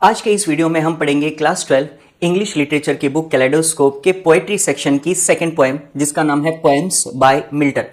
आज के इस वीडियो में हम पढ़ेंगे क्लास 12 इंग्लिश लिटरेचर की बुक कैलेडोस्कोप के पोएट्री सेक्शन की सेकंड पोएम जिसका नाम है पोएम्स बाय मिल्टन।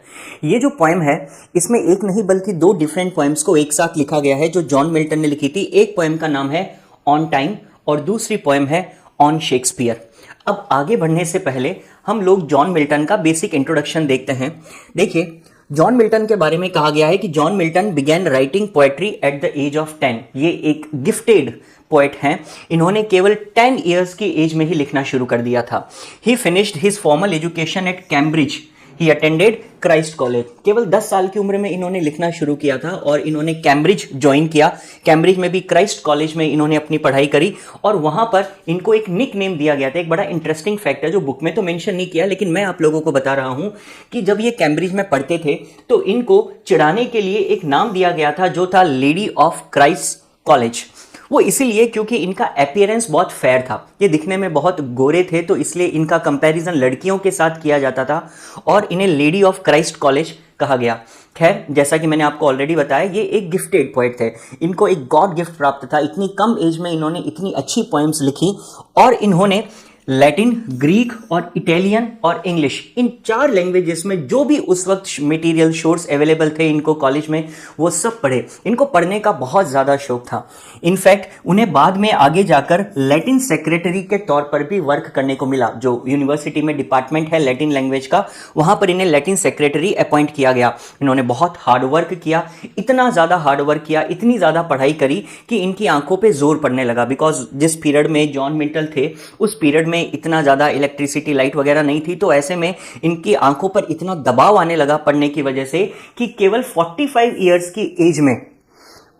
ये जो पोएम है इसमें एक नहीं बल्कि दो डिफरेंट पोएम्स को एक साथ लिखा गया है जो जॉन मिल्टन ने लिखी थी। एक पोएम का नाम है ऑन टाइम और दूसरी पोएम है ऑन शेक्सपियर। अब आगे बढ़ने से पहले हम लोग जॉन मिल्टन का बेसिक इंट्रोडक्शन देखते हैं। देखिए, जॉन मिल्टन के बारे में कहा गया है कि John Milton began writing poetry at the age of 10। ये एक गिफ्टेड पोएट हैं। इन्होंने केवल 10 इयर्स की एज में ही लिखना शुरू कर दिया था। ही finished his formal education at Cambridge. He attended Christ college. केवल 10 साल की उम्र में इन्होंने लिखना शुरू किया था और इन्होंने कैम्ब्रिज ज्वाइन किया। कैम्ब्रिज में भी क्राइस्ट कॉलेज में इन्होंने अपनी पढ़ाई करी और वहां पर इनको एक निक नेम दिया गया था। एक बड़ा इंटरेस्टिंग फैक्ट है जो बुक में तो मेंशन नहीं किया, लेकिन मैं आप लोगों को बता रहा हूं कि जब ये कैम्ब्रिज में पढ़ते थे तो इनको चिढ़ाने के लिए एक नाम दिया गया था जो था लेडी ऑफ क्राइस्ट कॉलेज। वो इसीलिए क्योंकि इनका अपीयरेंस बहुत फेयर था, ये दिखने में बहुत गोरे थे, तो इसलिए इनका कंपैरिजन लड़कियों के साथ किया जाता था और इन्हें लेडी ऑफ क्राइस्ट कॉलेज कहा गया। खैर, जैसा कि मैंने आपको ऑलरेडी बताया, ये एक गिफ्टेड पोएट थे। इनको एक गॉड गिफ्ट प्राप्त था। इतनी कम एज में इन्होंने इतनी अच्छी पोएम्स लिखी और इन्होंने लैटिन, ग्रीक और इटालियन और इंग्लिश, इन 4 लैंग्वेजेस में जो भी उस वक्त मटेरियल सोर्स अवेलेबल थे इनको कॉलेज में, वो सब पढ़े। इनको पढ़ने का बहुत ज़्यादा शौक था। इनफैक्ट उन्हें बाद में आगे जाकर लैटिन सेक्रेटरी के तौर पर भी वर्क करने को मिला। जो यूनिवर्सिटी में डिपार्टमेंट है लैटिन लैंग्वेज का, वहाँ पर इन्हें लैटिन सेक्रेटरी अपॉइंट किया गया। इन्होंने बहुत हार्ड वर्क किया, इतना ज़्यादा हार्ड वर्क किया, इतनी ज़्यादा पढ़ाई करी कि इनकी आंखों पर जोर पड़ने लगा। बिकॉज जिस पीरियड में जॉन मिल्टन थे उस पीरियड में इतना ज़्यादा इलेक्ट्रिसिटी, लाइट वगैरह नहीं थी, तो ऐसे में इनकी आंखों पर इतना दबाव आने लगा पढ़ने की वजह से कि केवल 45 इयर्स की एज में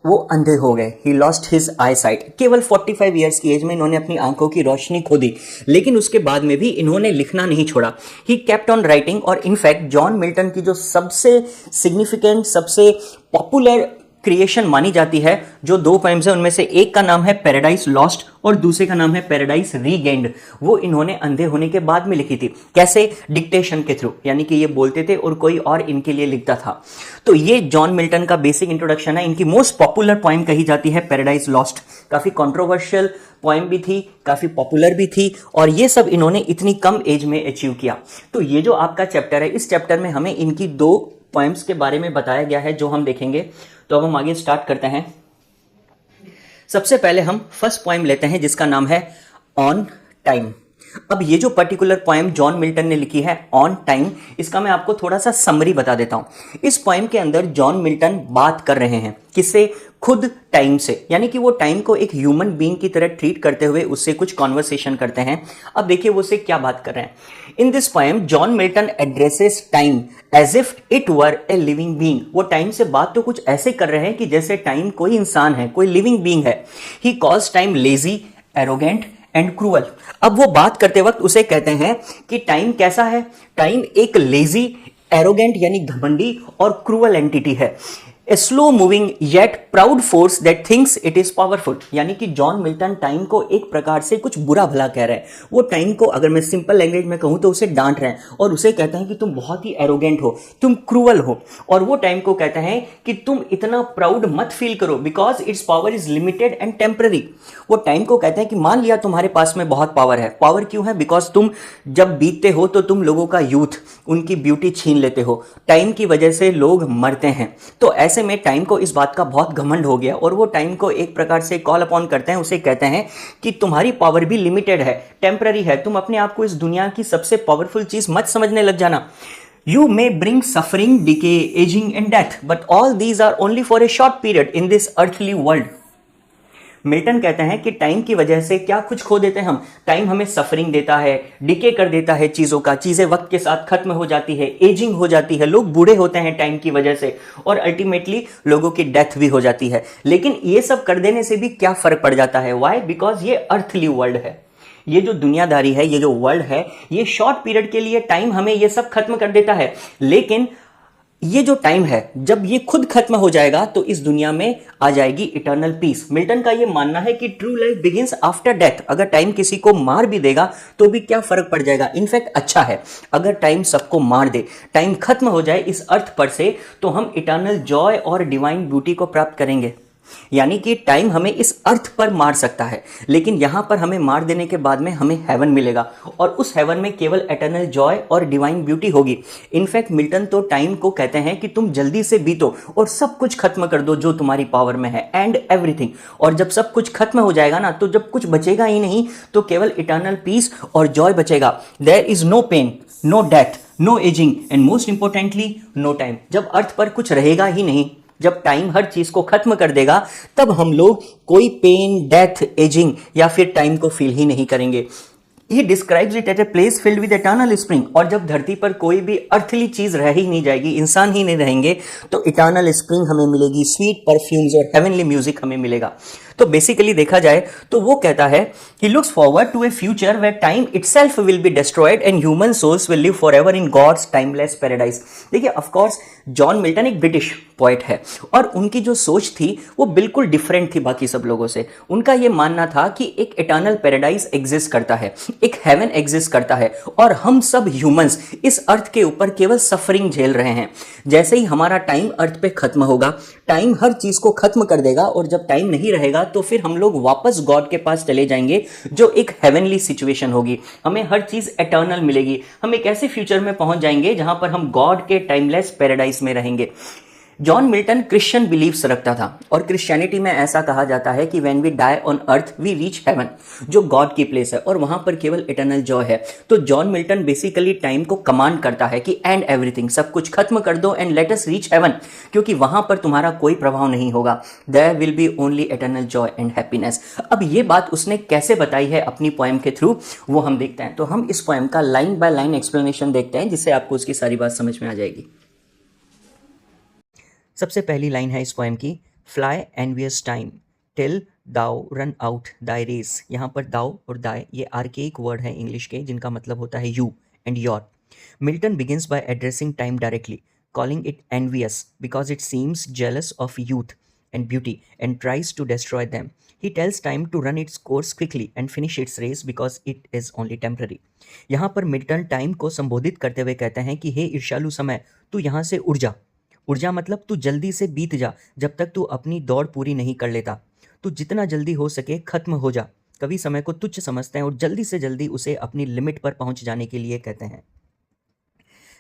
वो अंधे हो गए। He lost his I site. केवल 45 इयर्स की एज में इन्होंने अपनी आंखों की रोशनी खो दी, लेकिन उसके बाद में भी इन्होंने लिखना नहीं छोड़ा। He kept on writing. और इनफैक्ट जॉन मिल्टन की जो सबसे सिग्निफिकेंट, सबसे पॉपुलर क्रिएशन मानी जाती है, जो 2 पोएम्स है उनमें से एक का नाम है पैराडाइज लॉस्ट और दूसरे का नाम है पैराडाइज रीगेन्ड। वो इन्होंने अंधे होने के बाद में लिखी थी। कैसे? डिक्टेशन के थ्रू, यानी कि ये बोलते थे और कोई और इनके लिए लिखता था। तो ये जॉन मिल्टन का बेसिक इंट्रोडक्शन है। इनकी मोस्ट पॉपुलर पोएम कही जाती है पैराडाइज लॉस्ट। काफी कंट्रोवर्शियल पोएम भी थी, काफी पॉपुलर भी थी, और ये सब इन्होंने इतनी कम एज में अचीव किया। तो ये जो आपका चैप्टर है, इस चैप्टर में हमें इनकी 2 पोएम्स के बारे में बताया गया है जो हम देखेंगे। तो अब हम आगे स्टार्ट करते हैं। सबसे पहले हम फर्स्ट पोएम लेते हैं जिसका नाम है ऑन टाइम। अब ये जो पर्टिकुलर पोएम जॉन मिल्टन ने लिखी है ऑन टाइम, इसका मैं आपको थोड़ा सा समरी बता देता हूं। इस पोएम के अंदर जॉन मिल्टन बात कर रहे हैं किससे? खुद टाइम से, यानी कि वो टाइम को एक ह्यूमन बीइंग की तरह ट्रीट करते हुए उससे कुछ कॉन्वर्सेशन करते हैं। अब देखिए वो उससे क्या बात कर रहे हैं। In this poem John Milton addresses time as if it were a living being. वो टाइम से बात तो कुछ ऐसे कर रहे हैं कि जैसे टाइम कोई इंसान है, कोई लिविंग बीइंग है। He calls time lazy, arrogant and cruel. अब वो बात करते वक्त उसे कहते हैं कि टाइम कैसा है? टाइम एक लेजी, एरोगेंट यानी घमंडी और क्रूअल एंटिटी है। A slow moving yet proud force that thinks it is powerful. यानी कि जॉन मिल्टन टाइम को एक प्रकार से कुछ बुरा भला कह रहे हैं। वो टाइम को, अगर मैं सिंपल लैंग्वेज में कहूं तो उसे डांट रहे हैं और उसे कहते हैं कि तुम बहुत ही एरोगेंट हो, तुम क्रूअल हो। और वो टाइम को कहते हैं कि तुम इतना प्राउड मत फील करो because it's power is limited and temporary. वो टाइम को कहते हैं कि मान लिया तुम्हारे पास में बहुत पावर है। पावर क्यों है? बिकॉज तुम जब बीतते हो तो तुम लोगों का यूथ, उनकी ब्यूटी छीन लेते हो। टाइम की वजह से लोग मरते हैं। तो ऐसे में टाइम को इस बात का बहुत घमंड हो गया और वो टाइम को एक प्रकार से कॉल अपॉन करते हैं। उसे कहते हैं कि तुम्हारी पावर भी लिमिटेड है, टेम्पररी है। तुम अपने आप को इस दुनिया की सबसे पावरफुल चीज मत समझने लग जाना। You may bring suffering, decay, aging and death, but all these are only for a short period in this earthly world. Milton कहते हैं कि टाइम की वजह से क्या कुछ खो देते हैं हम। टाइम हमें सफरिंग देता है, डिके कर देता है चीज़ों का, चीज़ें वक्त के साथ खत्म हो जाती है, एजिंग हो जाती है, लोग बूढ़े होते हैं टाइम की वजह से, और अल्टीमेटली लोगों की डेथ भी हो जाती है। लेकिन ये सब कर देने से भी क्या फर्क पड़ जाता है? वाई? बिकॉज ये अर्थली वर्ल्ड है। ये जो दुनियादारी है, ये जो वर्ल्ड है, ये शॉर्ट पीरियड के लिए टाइम हमें ये सब खत्म कर देता है। लेकिन ये जो टाइम है, जब ये खुद खत्म हो जाएगा तो इस दुनिया में आ जाएगी इटर्नल पीस। मिल्टन का ये मानना है कि true life begins after death. अगर टाइम किसी को मार भी देगा तो भी क्या फर्क पड़ जाएगा? इनफैक्ट अच्छा है अगर टाइम सबको मार दे, टाइम खत्म हो जाए इस अर्थ पर से, तो हम इटर्नल जॉय और डिवाइन ब्यूटी को प्राप्त करेंगे। यानी कि टाइम हमें इस अर्थ पर मार सकता है, लेकिन यहां पर हमें मार देने के बाद में हमें हेवन मिलेगा और उस हेवन में केवल एटर्नल जॉय और डिवाइन ब्यूटी होगी। इनफैक्ट मिल्टन तो टाइम को कहते हैं कि तुम जल्दी से बीतो और सब कुछ खत्म कर दो जो तुम्हारी पावर में है, एंड एवरीथिंग। और जब सब कुछ खत्म हो जाएगा ना, तो जब कुछ बचेगा ही नहीं तो केवल इटर्नल पीस और जॉय बचेगा। There is no pain, no death, no ageing and most importantly no time. जब अर्थ पर कुछ रहेगा ही नहीं, जब टाइम हर चीज को खत्म कर देगा, तब हम लोग कोई पेन, डेथ, एजिंग या फिर टाइम को फील ही नहीं करेंगे। He describes it as a place filled with eternal spring। और जब धरती पर कोई भी अर्थली चीज रह ही नहीं जाएगी, इंसान ही नहीं रहेंगे, तो इटर्नल स्प्रिंग हमें मिलेगी, स्वीट परफ्यूम्स और हेवनली म्यूजिक हमें मिलेगा। तो बेसिकली देखा जाए तो वो कहता है he looks forward to a future where time itself will be destroyed and human souls will live forever in God's timeless paradise. देखिए, ऑफ कोर्स जॉन मिल्टन एक ब्रिटिश पोएट है और उनकी जो सोच थी वो बिल्कुल डिफरेंट थी बाकी सब लोगों से। उनका ये मानना था कि एक इटर्नल पैराडाइज एग्जिस्ट करता है, एक हेवन एग्जिस्ट करता है और हम सब ह्यूमंस इस अर्थ के ऊपर केवल सफरिंग झेल रहे हैं। जैसे ही हमारा टाइम अर्थ पे खत्म होगा, टाइम हर चीज को खत्म कर देगा और जब टाइम नहीं रहेगा तो फिर हम लोग वापस गॉड के पास चले जाएंगे, जो एक हेवनली सिचुएशन होगी। हमें हर चीज एटर्नल मिलेगी। हम एक ऐसे फ्यूचर में पहुंच जाएंगे जहां पर हम गॉड के टाइमलेस पैराडाइज में रहेंगे। जॉन मिल्टन क्रिश्चियन बिलीव्स रखता था और क्रिश्चियनिटी में ऐसा कहा जाता है कि when we die on earth we reach heaven, जो गॉड की प्लेस है और वहां पर केवल इटर्नल जॉय है। तो जॉन मिल्टन बेसिकली टाइम को कमांड करता है कि एंड एवरीथिंग, सब कुछ खत्म कर दो and let us reach heaven, क्योंकि वहां पर तुम्हारा कोई प्रभाव नहीं होगा। There will be only eternal joy and happiness. अब ये बात उसने कैसे बताई है अपनी पोएम के थ्रू, वो हम देखते हैं। तो हम इस पोएम का लाइन बाय लाइन एक्सप्लेनेशन देखते हैं, जिससे आपको उसकी सारी बात समझ में आ जाएगी। सबसे पहली लाइन है इस पोएम की, फ्लाई एनवियस टाइम टिल दाउ रन आउट दाई रेस। यहाँ पर दाउ और दाई ये आर्केइक वर्ड है इंग्लिश के, जिनका मतलब होता है you and your. Milton begins bye addressing time directly, calling it envious because it seems jealous of youth and beauty and tries to destroy them. He tells time to run its course quickly and finish its race because it is only temporary. यहाँ पर Milton time को संबोधित करते हुए कहते हैं कि हे ईर्ष्यालु समय, तू यहाँ से उड़ जा। उड़ जा मतलब तू जल्दी से बीत जा, जब तक तू अपनी दौड़ पूरी नहीं कर लेता। तू जितना जल्दी हो सके खत्म हो जा। कभी समय को तुच्छ समझते हैं और जल्दी से जल्दी उसे अपनी लिमिट पर पहुंच जाने के लिए कहते हैं।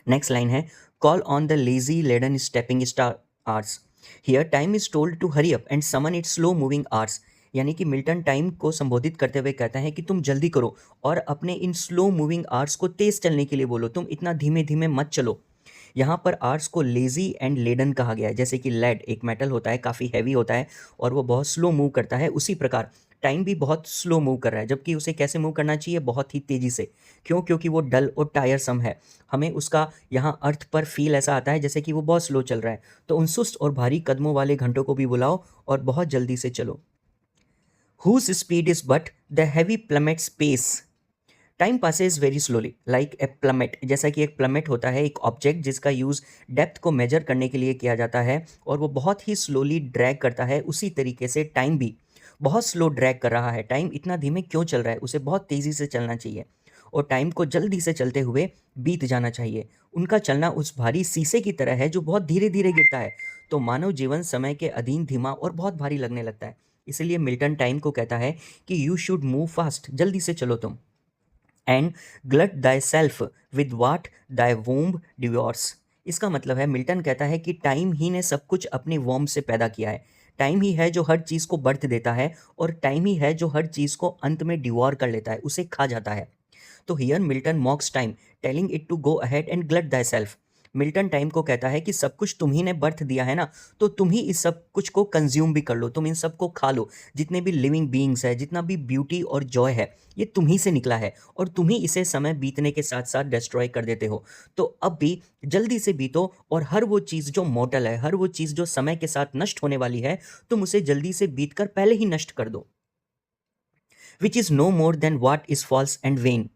नेक्स्ट लाइन है, call on the lazy leaden stepping star hours. Here time is told to hurry up and summon it slow moving hours. यानी कि मिल्टन टाइम को संबोधित करते हुए कहता है कि तुम जल्दी करो और अपने इन स्लो मूविंग आर्स को तेज चलने के लिए बोलो, तुम इतना धीमे धीमे मत चलो। यहाँ पर आर्ट्स को लेजी एंड लेडन कहा गया है। जैसे कि लेड एक मेटल होता है, काफ़ी हैवी होता है और वो बहुत स्लो मूव करता है, उसी प्रकार टाइम भी बहुत स्लो मूव कर रहा है, जबकि उसे कैसे मूव करना चाहिए, बहुत ही तेज़ी से। क्यों? क्योंकि वो डल और टायरसम है। हमें उसका यहाँ अर्थ पर फील ऐसा आता है जैसे कि वो बहुत स्लो चल रहा है। तो उन सुस्त और भारी कदमों वाले घंटों को भी बुलाओ और बहुत जल्दी से चलो। Whose speed is but the heavy plummet's pace. Time passes very slowly like a plummet. जैसा कि एक प्लमेट होता है, एक ऑब्जेक्ट जिसका यूज़ डेप्थ को मेजर करने के लिए किया जाता है और वो बहुत ही स्लोली ड्रैग करता है, उसी तरीके से टाइम भी बहुत स्लो ड्रैग कर रहा है। टाइम इतना धीमे क्यों चल रहा है? उसे बहुत तेज़ी से चलना चाहिए और टाइम को जल्दी से चलते हुए बीत जाना चाहिए। उनका चलना उस भारी शीशे की तरह है जो बहुत धीरे धीरे गिरता है। तो मानव जीवन समय के अधीन धीमा और बहुत भारी लगने लगता है। इसलिए मिल्टन टाइम को कहता है कि यू शुड मूव फास्ट, जल्दी से चलो तुम। And glut thyself with what thy womb devours. इसका मतलब है, मिल्टन कहता है कि टाइम ही ने सब कुछ अपने वॉम्ब से पैदा किया है। टाइम ही है जो हर चीज़ को बर्थ देता है और टाइम ही है जो हर चीज़ को अंत में डिवोर कर लेता है, उसे खा जाता है। तो here Milton mocks time telling it to go ahead and glut thyself. Milton time को कहता है कि सब कुछ तुम ही ने बर्थ दिया है ना, तो तुम ही इस सब कुछ को कंज्यूम भी कर लो, तुम इन सब को खा लो। जितने भी लिविंग बीइंग्स है, जितना भी ब्यूटी और जॉय है, ये तुम ही से निकला है और तुम ही इसे समय बीतने के साथ साथ डिस्ट्रॉय कर देते हो। तो अब भी जल्दी से बीतो और हर वो चीज़ जो मॉर्टल है, हर वो चीज़ जो समय के साथ नष्ट होने वाली है, तुम उसे जल्दी से बीत कर पहले ही नष्ट कर दो। Which is no more than what is false and vain.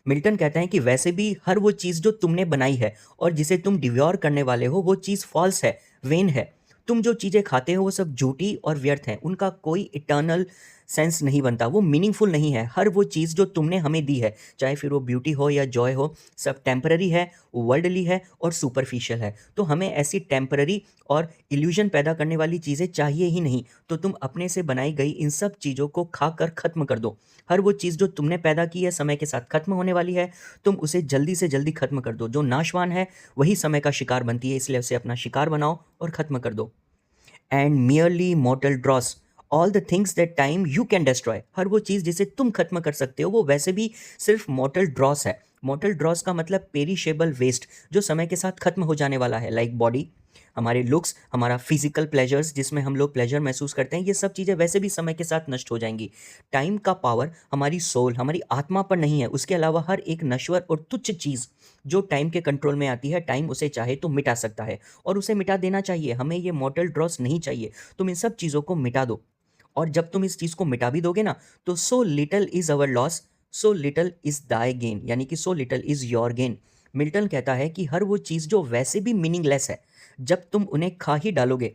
Milton कहते हैं कि वैसे भी हर वो चीज़ जो तुमने बनाई है और जिसे तुम डिवोर करने वाले हो, वो चीज़ फॉल्स है, वेन है। तुम जो चीज़ें खाते हो वो सब झूठी और व्यर्थ हैं, उनका कोई इटर्नल सेंस नहीं बनता, वो मीनिंगफुल नहीं है। हर वो चीज़ जो तुमने हमें दी है, चाहे फिर वो ब्यूटी हो या जॉय हो, सब टेम्पररी है, वर्ल्डली है और सुपरफिशियल है। तो हमें ऐसी टेम्पररी और इल्यूजन पैदा करने वाली चीज़ें चाहिए ही नहीं। तो तुम अपने से बनाई गई इन सब चीज़ों को खाकर ख़त्म कर दो। हर वो चीज़ जो तुमने पैदा की है समय के साथ ख़त्म होने वाली है, तुम उसे जल्दी से जल्दी ख़त्म कर दो। जो नाशवान है वही समय का शिकार बनती है, इसलिए उसे अपना शिकार बनाओ और ख़त्म कर दो। And merely mortal dross all the things that time you can destroy. हर वो चीज़ जिसे तुम खत्म कर सकते हो वो वैसे भी सिर्फ मॉर्टल ड्रॉस है। मॉर्टल ड्रॉस का मतलब पेरिशेबल वेस्ट, जो समय के साथ खत्म हो जाने वाला है, लाइक बॉडी, हमारे लुक्स, हमारा फिजिकल प्लेजर्स जिसमें हम लोग प्लेजर महसूस करते हैं, ये सब चीज़ें वैसे भी समय के साथ नष्ट हो जाएंगी। टाइम का पावर हमारी सोल, हमारी आत्मा पर नहीं है। उसके अलावा हर एक नश्वर और तुच्छ चीज़ जो टाइम के कंट्रोल में आती है, टाइम उसे चाहे तो मिटा सकता है और उसे मिटा देना चाहिए। हमें ये मॉर्टल ड्रॉस नहीं चाहिए। तुम इन सब चीज़ों को मिटा दो, और जब तुम इस चीज़ को मिटा भी दोगे ना, तो सो little is our loss, so little is Dai gain, यानी कि सो little is your gain. Milton कहता है कि हर वो चीज़ जो वैसे भी मीनिंगलेस है, जब तुम उन्हें खा ही डालोगे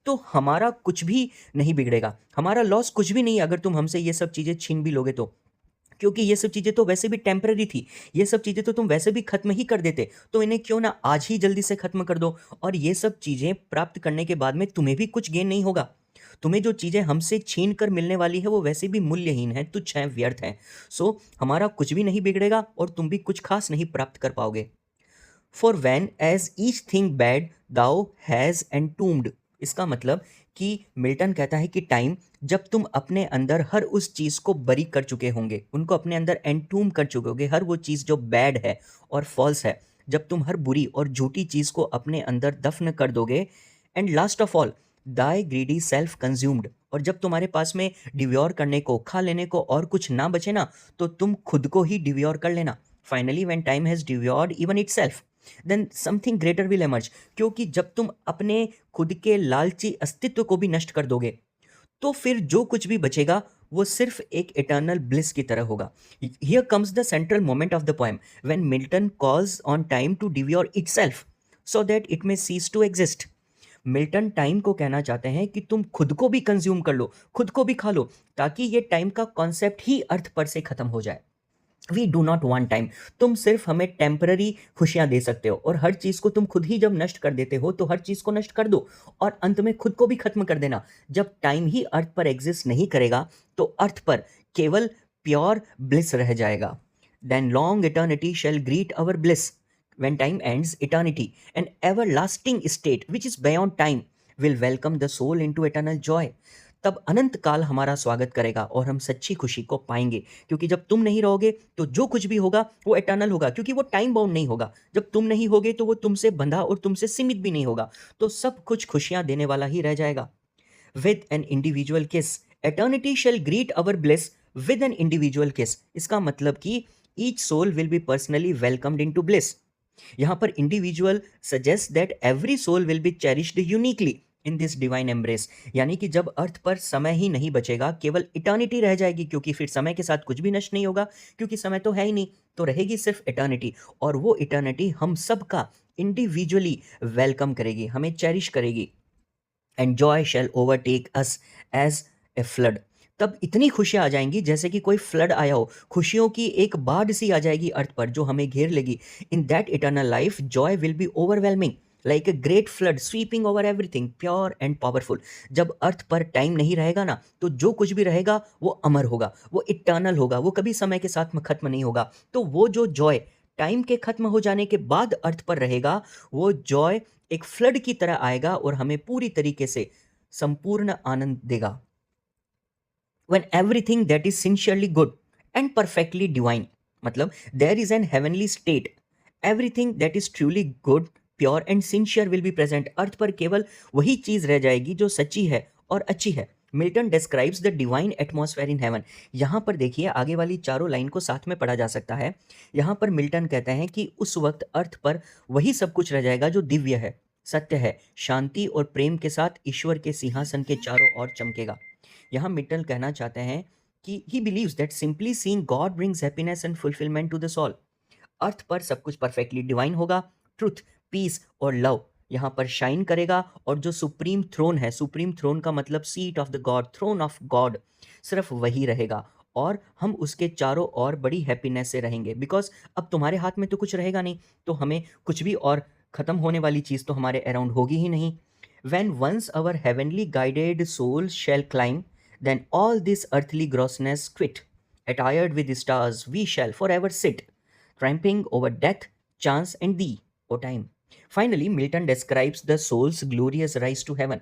तो हमारा कुछ भी नहीं बिगड़ेगा, हमारा लॉस कुछ भी नहीं अगर तुम हमसे ये सब चीज़ें छीन भी लोगे तो। क्योंकि ये सब चीज़ें तो वैसे भी टेम्पररी थी, ये सब चीज़ें तो तुम वैसे भी खत्म ही कर देते, तो इन्हें क्यों ना आज ही जल्दी से खत्म कर दो। और ये सब चीज़ें प्राप्त करने के बाद में तुम्हें भी कुछ गेन नहीं होगा। तुम्हें जो चीज़ें हमसे छीन कर मिलने वाली है वो वैसे भी मूल्यहीन है, तुच्छ है, व्यर्थ है। सो हमारा कुछ भी नहीं बिगड़ेगा और तुम भी कुछ खास नहीं प्राप्त कर पाओगे। For when as each thing bad thou has entombed. इसका मतलब कि मिल्टन कहता है कि टाइम, जब तुम अपने अंदर हर उस चीज़ को बरी कर चुके होंगे, उनको अपने अंदर एंटूम कर चुके होंगे, हर वो चीज़ जो बैड है और फॉल्स है, जब तुम हर बुरी और झूठी चीज़ को अपने अंदर दफन कर दोगे, and last of all thy greedy self consumed, और जब तुम्हारे पास में डिव्योर करने को, खा लेने को और कुछ ना बचे ना, तो तुम खुद को ही डिव्योर कर लेना। Finally when time has devoured even itself, then something greater will emerge. क्योंकि जब तुम अपने खुद के लालची अस्तित्व को भी नष्ट कर दोगे, तो फिर जो कुछ भी बचेगा वो सिर्फ एक इटर्नल ब्लिस की तरह होगा। Here comes the central moment of the poem when Milton calls on time to devour itself so that it may cease to exist. Milton time को कहना चाहते हैं कि तुम खुद को भी कंज्यूम कर लो, खुद को भी खा लो, ताकि ये टाइम का कॉन्सेप्ट ही अर्थ पर से खत्म हो जाए। We do not want time. तुम सिर्फ हमें टेम्पररी खुशियां दे सकते हो, और हर चीज को तुम खुद ही जब नष्ट कर देते हो तो हर चीज को नष्ट कर दो और अंत में खुद को भी खत्म कर देना। जब टाइम ही अर्थ पर एग्जिस्ट नहीं करेगा तो अर्थ पर केवल प्योर ब्लिस रह जाएगा। Then long eternity shall greet our bliss. When time ends, eternity, an everlasting state which is beyond time, will welcome the soul into eternal joy. तब अनंत काल हमारा स्वागत करेगा और हम सच्ची खुशी को पाएंगे। क्योंकि जब तुम नहीं रहोगे तो जो कुछ भी होगा वो एटर्नल होगा, क्योंकि वो टाइम बाउंड नहीं होगा। जब तुम नहीं होगे तो वो तुमसे बंधा और तुमसे सीमित भी नहीं होगा, तो सब कुछ खुशियां देने वाला ही रह जाएगा। With an individual kiss eternity shall greet our bliss with an individual kiss. इसका मतलब कि each soul will be personally welcomed into bliss. यहां पर individual suggest that every soul will be cherished uniquely in this divine embrace. यानी कि जब earth पर समय ही नहीं बचेगा, केवल इटर्निटी रह जाएगी, क्योंकि फिर समय के साथ कुछ भी नष्ट नहीं होगा, क्योंकि समय तो है ही नहीं, तो रहेगी सिर्फ इटर्निटी। और वो इटर्निटी हम सबका इंडिविजुअली वेलकम करेगी, हमें चेरिश करेगी। And joy shall overtake us as a flood. तब इतनी खुशियां आ जाएंगी जैसे कि कोई फ्लड आया हो, खुशियों की एक बाढ़ सी आ जाएगी अर्थ पर जो हमें घेर लेगी। In that eternal life Joy will be overwhelming like a great flood sweeping over everything pure and powerful. जब अर्थ पर टाइम नहीं रहेगा ना, तो जो कुछ भी रहेगा वो अमर होगा, वो इटर्नल होगा, वो कभी समय के साथ में खत्म नहीं होगा। तो वो जो जॉय टाइम के खत्म हो जाने के बाद अर्थ पर रहेगा, वो जॉय एक फ्लड की तरह आएगा और हमें पूरी तरीके से संपूर्ण आनंद देगा। When everything that is sincerely good and perfectly divine, मतलब there is an heavenly state, everything that is truly good, pure and sincere will be present. अर्थ पर केवल वही चीज रह जाएगी जो सच्ची है और अच्छी है। Milton describes the divine atmosphere in heaven. यहाँ पर देखिए, आगे वाली चारों लाइन को साथ में पढ़ा जा सकता है। यहाँ पर मिल्टन कहते हैं कि उस वक्त अर्थ पर वही सब कुछ रह जाएगा जो दिव्य है, सत्य है, शांति और प्रेम के साथ ईश्वर के सिंहासन के चारों ओर चमकेगा। यहाँ मिटल कहना चाहते हैं कि he believes that simply seeing God brings happiness and fulfilment to the soul. Earth पर सब कुछ परफेक्टली डिवाइन होगा, ट्रुथ, पीस और लव यहाँ पर शाइन करेगा और जो सुप्रीम थ्रोन है, सुप्रीम थ्रोन का मतलब seat of the God, throne of God, सिर्फ वही रहेगा और हम उसके चारों ओर बड़ी हैप्पीनेस से रहेंगे। बिकॉज अब तुम्हारे हाथ में तो कुछ रहेगा नहीं, तो हमें कुछ भी और खत्म होने वाली चीज़ तो हमारे अराउंड होगी ही नहीं। When once our heavenly guided soul shall climb, then all this earthly grossness quit. Attired with stars, we shall forever sit, triumphing over death, chance, and thee, O time. Finally, Milton describes the soul's glorious rise to heaven.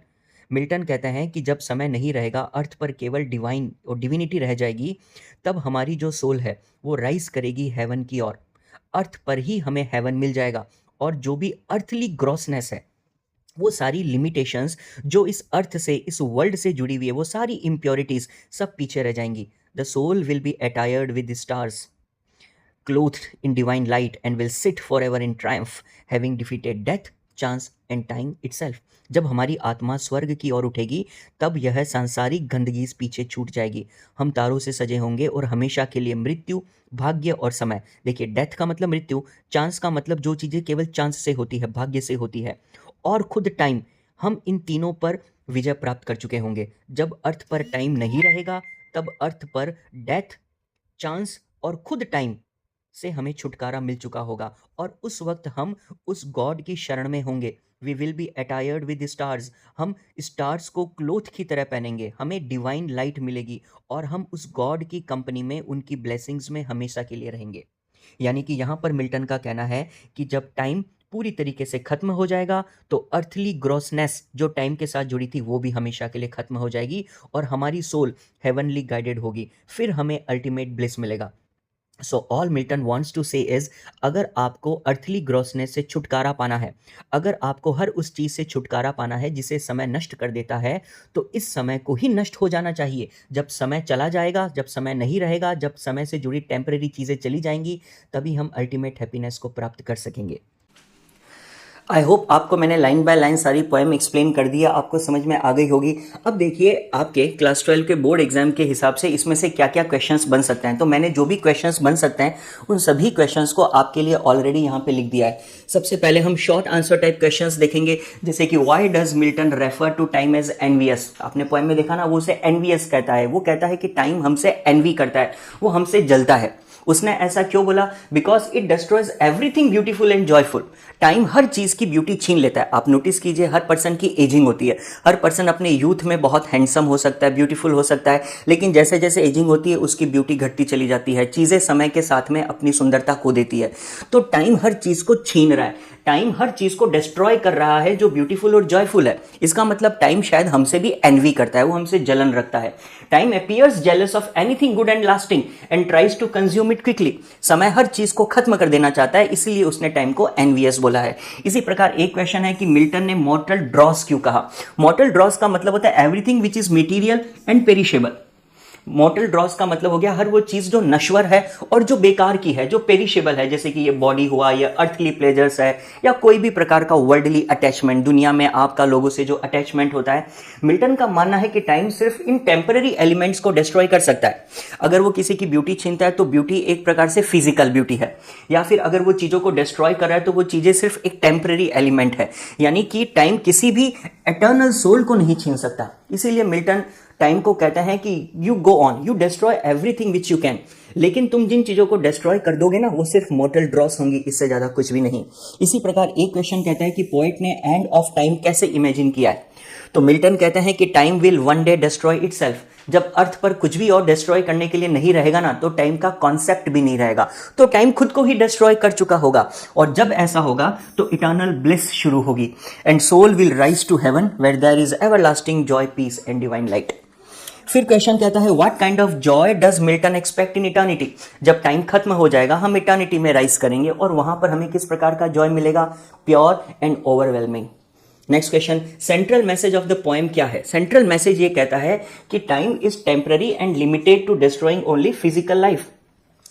Milton कहते हैं कि जब समय नहीं रहेगा, अर्थ पर केवल divine और डिविनिटी रह जाएगी, तब हमारी जो सोल है वो राइज करेगी हेवन की ओर। अर्थ पर ही हमें हेवन मिल जाएगा और जो भी अर्थली ग्रॉसनेस है, वो सारी लिमिटेशंस जो इस अर्थ से, इस वर्ल्ड से जुड़ी हुई है, वो सारी इम्प्योरिटीज सब पीछे रह जाएंगी। The soul will be attired with stars, clothed in divine light, and will sit forever in triumph, having defeated death, chance and time itself. जब हमारी आत्मा स्वर्ग की ओर उठेगी, तब यह सांसारिक गंदगी पीछे छूट जाएगी। हम तारों से सजे होंगे और हमेशा के लिए मृत्यु, भाग्य और समय, देखिए डेथ का मतलब मृत्यु, चांस का मतलब जो चीज़ें केवल चांस से होती है, भाग्य से होती है, और खुद टाइम, हम इन तीनों पर विजय प्राप्त कर चुके होंगे। जब अर्थ पर टाइम नहीं रहेगा, तब अर्थ पर डेथ, चांस और खुद टाइम से हमें छुटकारा मिल चुका होगा और उस वक्त हम उस गॉड की शरण में होंगे। We will be attired with stars, हम स्टार्स को क्लोथ की तरह पहनेंगे, हमें डिवाइन लाइट मिलेगी और हम उस गॉड की कंपनी में, उनकी ब्लेसिंग्स में हमेशा के लिए रहेंगे। यानी कि यहाँ पर मिल्टन का कहना है कि जब टाइम पूरी तरीके से खत्म हो जाएगा, तो अर्थली ग्रॉसनेस जो टाइम के साथ जुड़ी थी वो भी हमेशा के लिए खत्म हो जाएगी और हमारी सोल हेवनली गाइडेड होगी, फिर हमें अल्टीमेट ब्लिस मिलेगा। So all Milton wants to say is, अगर आपको अर्थली ग्रॉसनेस से छुटकारा पाना है, अगर आपको हर उस चीज़ से छुटकारा पाना है जिसे समय नष्ट कर देता है, तो इस समय को ही नष्ट हो जाना चाहिए। जब समय चला जाएगा, जब समय नहीं रहेगा, जब समय से जुड़ी टेम्परेरी चीज़ें चली जाएंगी, तभी हम अल्टीमेट हैप्पीनेस को प्राप्त कर सकेंगे। आई होप आपको मैंने लाइन बाय लाइन सारी पोएम एक्सप्लेन कर दिया, आपको समझ में आ गई होगी। अब देखिए आपके क्लास 12 के बोर्ड एग्जाम के हिसाब से इसमें से क्या क्या क्वेश्चंस बन सकते हैं। तो मैंने जो भी क्वेश्चंस बन सकते हैं उन सभी क्वेश्चंस को आपके लिए ऑलरेडी यहाँ पे लिख दिया है। सबसे पहले हम शॉर्ट आंसर टाइप क्वेश्चंस देखेंगे, जैसे कि why does Milton refer to time as envious. आपने पोएम में देखा ना, वो उसे एनवियस कहता है, वो कहता है कि टाइम हमसे एनवी करता है, वो हमसे जलता है। उसने ऐसा क्यों बोला? Because it destroys everything beautiful and joyful. Time हर चीज की ब्यूटी छीन लेता है। आप नोटिस कीजिए, हर पर्सन की एजिंग होती है, हर पर्सन अपने यूथ में बहुत हैंडसम हो सकता है, ब्यूटीफुल हो सकता है, लेकिन जैसे जैसे एजिंग होती है उसकी ब्यूटी घटती चली जाती है। चीजें समय के साथ में अपनी सुंदरता खो देती है। तो टाइम हर चीज को छीन रहा है, टाइम हर चीज को डिस्ट्रॉय कर रहा है जो ब्यूटीफुल और जॉयफुल है। इसका मतलब टाइम शायद हमसे भी एनवी करता है, वो हमसे जलन रखता है। Time appears jealous of anything good and lasting and tries to consume it quickly. समय हर चीज को खत्म कर देना चाहता है, इसलिए उसने टाइम को एनवियस बोला है। इसी प्रकार एक क्वेश्चन है कि मिल्टन ने मॉर्टल ड्रॉस क्यों कहा? मॉर्टल ड्रॉस का मतलब होता है everything which is material and perishable. Mortal dross का मतलब हो गया हर वो चीज जो नश्वर है और जो बेकार की है, जो पेरिशेबल है, जैसे कि ये बॉडी हुआ, या अर्थली प्लेजर्स है, या कोई भी प्रकार का वर्ल्डली अटैचमेंट, दुनिया में आपका लोगों से जो अटैचमेंट होता है। मिल्टन का मानना है कि टाइम सिर्फ इन टेम्पररी एलिमेंट्स को डिस्ट्रॉय कर सकता है। अगर वो किसी की ब्यूटी छीनता है तो ब्यूटी एक प्रकार से फिजिकल ब्यूटी है, या फिर अगर वो चीजों को डिस्ट्रॉय कर रहा है तो वो चीजें सिर्फ एक टेम्पररी एलिमेंट है। यानी कि टाइम किसी भी एटर्नल सोल को नहीं छीन सकता। इसीलिए मिल्टन टाइम को कहते हैं कि you go on, you destroy everything which you can, लेकिन तुम जिन चीजों को डिस्ट्रॉय कर दोगे ना, वो सिर्फ मॉर्टल ड्रॉस होंगी, इससे ज्यादा कुछ भी नहीं। इसी प्रकार एक क्वेश्चन कहता है कि पोएट ने एंड ऑफ टाइम कैसे इमेजिन किया है? तो मिल्टन कहते हैं कि time will one day destroy itself. जब अर्थ पर कुछ भी और डिस्ट्रॉय करने के लिए नहीं रहेगा ना, तो टाइम का कॉन्सेप्ट भी नहीं रहेगा, तो टाइम खुद को ही डिस्ट्रॉय कर चुका होगा। और जब ऐसा होगा तो इटर्नल ब्लिस शुरू होगी, and soul will rise to heaven where there is everlasting joy, peace and divine light. फिर क्वेश्चन कहता है what kind of joy does Milton expect in eternity? जब टाइम खत्म हो जाएगा, हम इटर्निटी में राइज करेंगे और वहां पर हमें किस प्रकार का जॉय मिलेगा? Pure and overwhelming. Next question, central message of the poem क्या है? सेंट्रल मैसेज ये कहता है कि time is temporary and limited to destroying only physical life.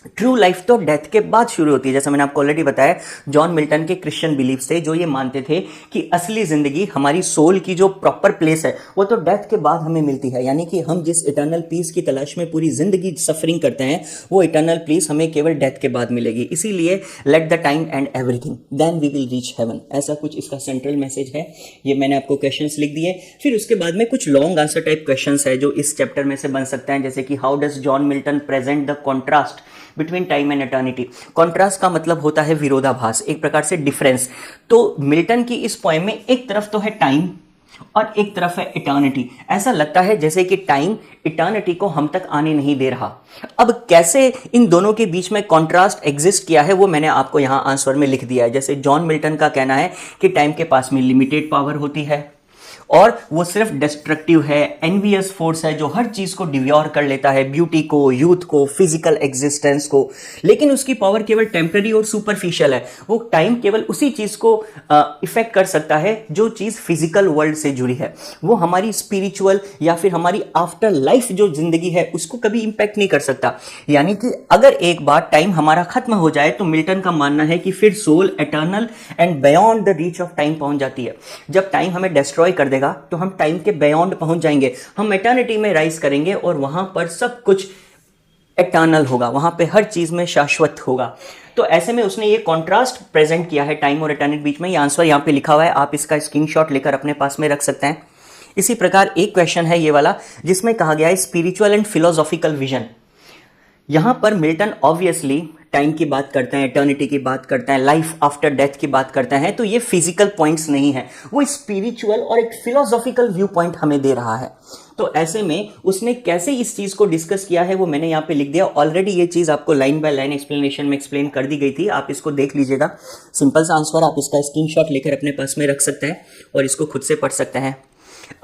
True life तो डेथ के बाद शुरू होती है। जैसा मैंने आपको ऑलरेडी बताया, जॉन मिल्टन के क्रिश्चियन बिलीफ थे जो ये मानते थे कि असली जिंदगी, हमारी सोल की जो प्रॉपर प्लेस है वो तो डेथ के बाद हमें मिलती है। यानी कि हम जिस इटर्नल पीस की तलाश में पूरी जिंदगी सफरिंग करते हैं वो इटर्नल पीस हमें केवल डेथ के बाद मिलेगी। इसीलिए let the time end everything then we will reach heaven, ऐसा कुछ इसका सेंट्रल मैसेज है। ये मैंने आपको क्वेश्चंस लिख दिए। फिर उसके बाद में कुछ लॉन्ग आंसर टाइप क्वेश्चंस है जो इस चैप्टर में से बन सकते हैं, जैसे कि how does John Milton present the contrast between time and eternity. Contrast का मतलब होता है विरोधाभास, एक प्रकार से डिफरेंस। तो मिल्टन की इस पोएम में एक तरफ तो है टाइम और एक तरफ है इटर्निटी। ऐसा लगता है जैसे कि टाइम इटर्निटी को हम तक आने नहीं दे रहा। अब कैसे इन दोनों के बीच में कॉन्ट्रास्ट एग्जिस्ट किया है वो मैंने आपको यहां आंसर में लिख दिया है। जैसे जॉन मिल्टन का कहना है कि टाइम के पास में लिमिटेड पावर होती है और वो सिर्फ डिस्ट्रक्टिव है, एनवियस फोर्स है जो हर चीज को डिव्योर कर लेता है, ब्यूटी को, यूथ को, फिजिकल एग्जिस्टेंस को। लेकिन उसकी पावर केवल टेम्पररी और सुपरफिशियल है। वो टाइम केवल उसी चीज को इफेक्ट कर सकता है जो चीज फिजिकल वर्ल्ड से जुड़ी है। वो हमारी स्पिरिचुअल या फिर हमारी आफ्टर लाइफ जो जिंदगी है उसको कभी इंपैक्ट नहीं कर सकता। यानी कि अगर एक बार टाइम हमारा खत्म हो जाए तो मिल्टन का मानना है कि फिर soul eternal and beyond the reach of time पहुंच जाती है। जब टाइम हमें डिस्ट्रॉय कर देगा तो हम टाइम के बियॉन्ड पहुंच जाएंगे, हम एटर्निटी में राइज करेंगे और वहां पर सब कुछ एटर्नल होगा, वहां पे हर चीज में शाश्वत होगा। तो ऐसे में उसने ये कॉन्ट्रास्ट प्रेजेंट किया है टाइम और एटर्निटी बीच में। ये आंसर यहां पे लिखा हुआ है, आप इसका स्क्रीनशॉट लेकर अपने पास में रख सकते हैं। इसी प्रकार एक क्वेश्चन है ये वाला जिसमें कहा गया है स्पिरिचुअल एंड फिलोसॉफिकल विजन। यहां पर मिल्टन ऑब्वियसली टाइम की बात करते हैं, एटर्निटी की बात करते हैं, लाइफ आफ्टर डेथ की बात करते हैं। तो ये फिजिकल पॉइंट्स नहीं है, वो स्पिरिचुअल और एक फिलोसॉफिकल व्यू पॉइंट हमें दे रहा है। तो ऐसे में उसने कैसे इस चीज को डिस्कस किया है वो मैंने यहां पे लिख दिया। ऑलरेडी ये चीज आपको लाइन बाय लाइन एक्सप्लेनेशन में एक्सप्लेन कर दी गई थी, आप इसको देख लीजिएगा। सिंपल सा आंसर, आप इसका स्क्रीनशॉट लेकर अपने पास में रख सकते हैं और इसको खुद से पढ़ सकते हैं।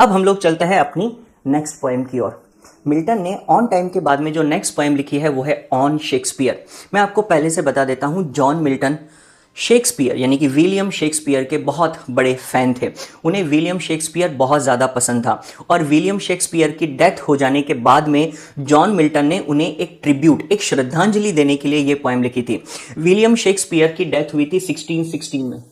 अब हम लोग चलते हैं अपनी नेक्स्ट पोएम की ओर। मिल्टन ने ऑन टाइम के बाद में जो नेक्स्ट पोएम लिखी है वो है ऑन शेक्सपियर। मैं आपको पहले से बता देता हूं, जॉन मिल्टन शेक्सपियर यानी कि विलियम शेक्सपियर के बहुत बड़े फैन थे। उन्हें विलियम शेक्सपियर बहुत ज़्यादा पसंद था और विलियम शेक्सपियर की डेथ हो जाने के बाद में जॉन मिल्टन ने उन्हें एक ट्रिब्यूट, एक श्रद्धांजलि देने के लिए ये पोएम लिखी थी। विलियम शेक्सपियर की डेथ हुई थी 1616 में,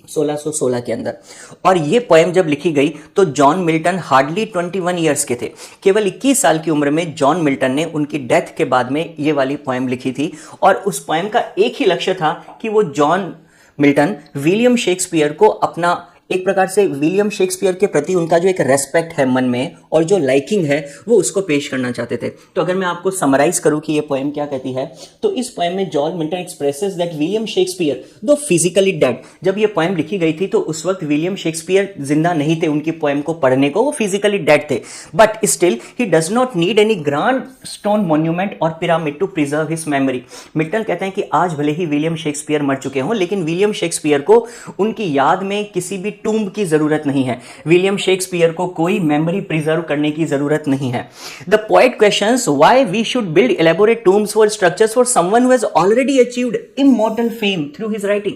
1616 के अंदर। और ये पोएम जब लिखी गई तो जॉन मिल्टन हार्डली 21 ईयर्स के थे। केवल 21 साल की उम्र में जॉन मिल्टन ने उनकी डेथ के बाद में ये वाली पोएम लिखी थी। और उस पोएम का एक ही लक्ष्य था कि वो जॉन मिल्टन विलियम शेक्सपियर को अपना, एक प्रकार से विलियम शेक्सपियर के प्रति उनका जो एक रेस्पेक्ट है मन में और जो लाइकिंग है वो उसको पेश करना चाहते थे। तो अगर मैं आपको समराइज करूं कि ये पोएम क्या कहती है, तो इस पोएम में John Milton expresses that William Shakespeare दो फिजिकली डेड, जब ये पोएम लिखी गई थी तो उस वक्त विलियम शेक्सपियर जिंदा नहीं थे उनकी पोएम को पढ़ने को, वो फिजिकली डेड थे। But still he does not need any grand stone monument और pyramid to preserve his memory. Milton कहते हैं कि आज भले ही विलियम शेक्सपियर मर चुके हों लेकिन विलियम शेक्सपियर को उनकी याद में किसी भी टूम्ब की जरूरत नहीं है। विलियम शेक्सपियर को कोई मेमोरी प्रिजर्व करने की जरूरत नहीं है। The poet questions why we should build elaborate tombs for structures for someone who has already achieved immortal fame through his writing.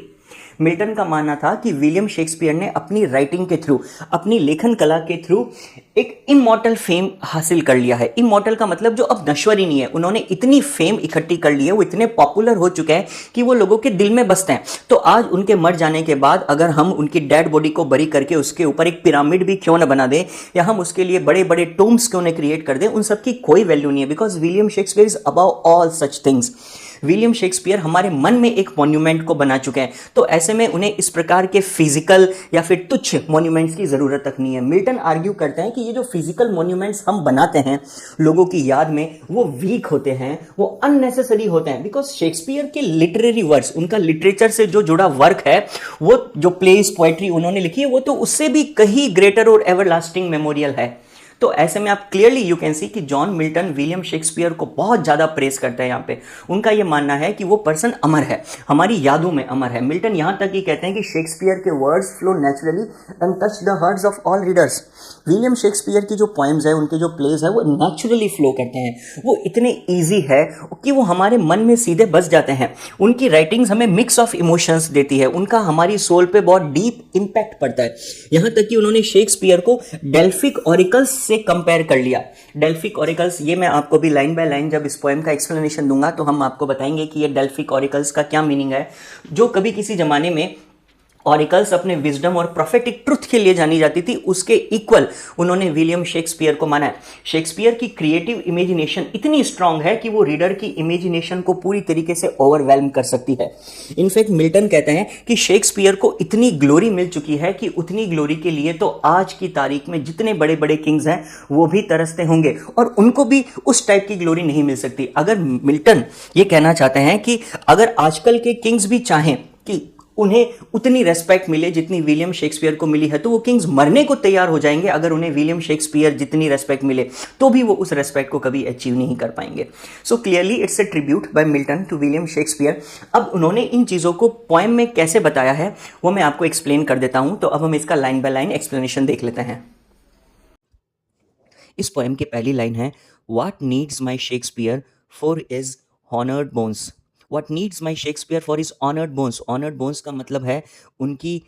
Milton का मानना था कि विलियम शेक्सपियर ने अपनी राइटिंग के थ्रू, अपनी लेखन कला के थ्रू एक इमॉर्टल फेम हासिल कर लिया है। इमॉर्टल का मतलब जो अब नश्वर ही नहीं है। उन्होंने इतनी फेम इकट्ठी कर ली है, वो इतने पॉपुलर हो चुके हैं कि वो लोगों के दिल में बसते हैं। तो आज उनके मर जाने के बाद अगर हम उनकी डेड बॉडी को बरी करके उसके ऊपर एक पिरामिड भी क्यों न बना दें या हम उसके लिए बड़े बड़े टूम्स क्यों न क्रिएट कर दें, उन सबकी कोई वैल्यू नहीं है। Because William Shakespeare is above all such things. William Shakespeare हमारे मन में एक मॉन्यूमेंट को बना चुके हैं। तो ऐसे में उन्हें इस प्रकार के फिजिकल या फिर तुच्छ मॉन्यूमेंट्स की जरूरत तक नहीं है। मिल्टन आर्ग्यू करते हैं कि ये जो फिजिकल मॉन्यूमेंट्स हम बनाते हैं लोगों की याद में, वो वीक होते हैं, वो अननेसेसरी होते हैं। बिकॉज शेक्सपियर के लिटरेरी वर्क्स, उनका लिटरेचर से जो जुड़ा वर्क है, वो जो प्लेस, पोएट्री उन्होंने लिखी है, वो तो उससे भी कहीं ग्रेटर और एवरलास्टिंग मेमोरियल है। तो ऐसे में आप क्लियरली यू कैन सी कि जॉन मिल्टन विलियम शेक्सपियर को बहुत ज्यादा प्रेस करते हैं। यहाँ पे उनका ये मानना है कि वो पर्सन अमर है, हमारी यादों में अमर है। मिल्टन यहां तक ही कहते हैं कि शेक्सपियर के words flow naturally and touch the hearts of all readers. William Shakespeare की जो पोएम्स है, उनके जो प्लेज है, वो नेचुरली फ्लो करते हैं, वो इतने ईजी है कि वो हमारे मन में सीधे बस जाते हैं। उनकी राइटिंग्स हमें मिक्स ऑफ इमोशंस देती है, उनका हमारी सोल पे बहुत डीप इंपैक्ट पड़ता है। यहां तक कि उन्होंने शेक्सपियर को डेल्फिक ऑरिकल्स से कंपेयर कर लिया। डेल्फिक ऑरिकल्स, ये मैं आपको भी लाइन बाय लाइन जब इस पोएम का एक्सप्लेनेशन दूंगा तो हम आपको बताएंगे कि ये डेल्फिक ऑरिकल्स का क्या मीनिंग है। जो कभी किसी जमाने में ऑरिकल्स अपने विजडम और प्रोफेटिक ट्रुथ के लिए जानी जाती थी, उसके इक्वल उन्होंने विलियम शेक्सपियर को माना है। शेक्सपियर की क्रिएटिव इमेजिनेशन इतनी स्ट्रांग है कि वो रीडर की इमेजिनेशन को पूरी तरीके से ओवरवेल्म कर सकती है। इनफैक्ट मिल्टन कहते हैं कि शेक्सपियर को इतनी ग्लोरी मिल चुकी है कि उतनी ग्लोरी के लिए तो आज की तारीख में जितने बड़े बड़े किंग्स हैं वो भी तरसते होंगे और उनको भी उस टाइप की ग्लोरी नहीं मिल सकती। अगर मिल्टन ये कहना चाहते हैं कि अगर आजकल के किंग्स भी चाहें कि उन्हें उतनी रेस्पेक्ट मिले जितनी विलियम शेक्सपियर को मिली है, तो वो किंग्स मरने को तैयार हो जाएंगे अगर उन्हें विलियम शेक्सपियर जितनी रेस्पेक्ट मिले, तो भी वो उस रेस्पेक्ट को कभी अचीव नहीं कर पाएंगे। So clearly it's a tribute by Milton to William Shakespeare. अब उन्होंने इन चीज़ों को पोएम में कैसे बताया है वो मैं आपको एक्सप्लेन कर देता हूं। तो अब हम इसका लाइन बाय लाइन एक्सप्लेनेशन देख लेते हैं। इस पोएम की पहली लाइन है, what needs my Shakespeare for is honoured bones. What needs my Shakespeare for is honoured bones. Honoured bones का मतलब है उनकी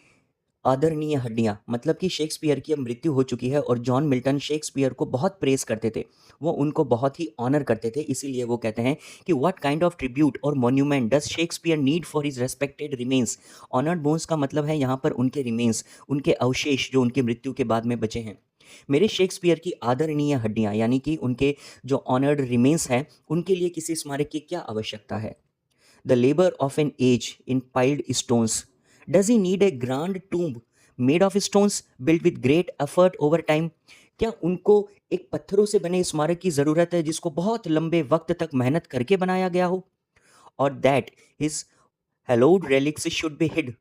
आदरणीय हड्डियां, मतलब कि शेक्सपियर की अब मृत्यु हो चुकी है और जॉन मिल्टन शेक्सपियर को बहुत प्रेज करते थे, वो उनको बहुत ही ऑनर करते थे, इसीलिए वो कहते हैं कि व्हाट काइंड ऑफ ट्रिब्यूट और monument does Shakespeare need for his respected remains. Honoured bones का मतलब है यहाँ पर उनके रिमेन्स, उनके अवशेष जो उनकी मृत्यु के बाद में बचे हैं। मेरे शेक्सपियर की आदरणीय हड्डियां यानी कि उनके जो ऑनर्ड रिमेन्स हैं, उनके लिए किसी स्मारक की क्या आवश्यकता है। The labour of an age in piled stones, does he need a grand tomb made of stones build with great effort over time. क्या उनको एक पत्थरों से बने स्मारक की ज़रूरत है जिसको बहुत लंबे वक्त तक मेहनत करके बनाया गया हो। और that his hallowed relics should be hid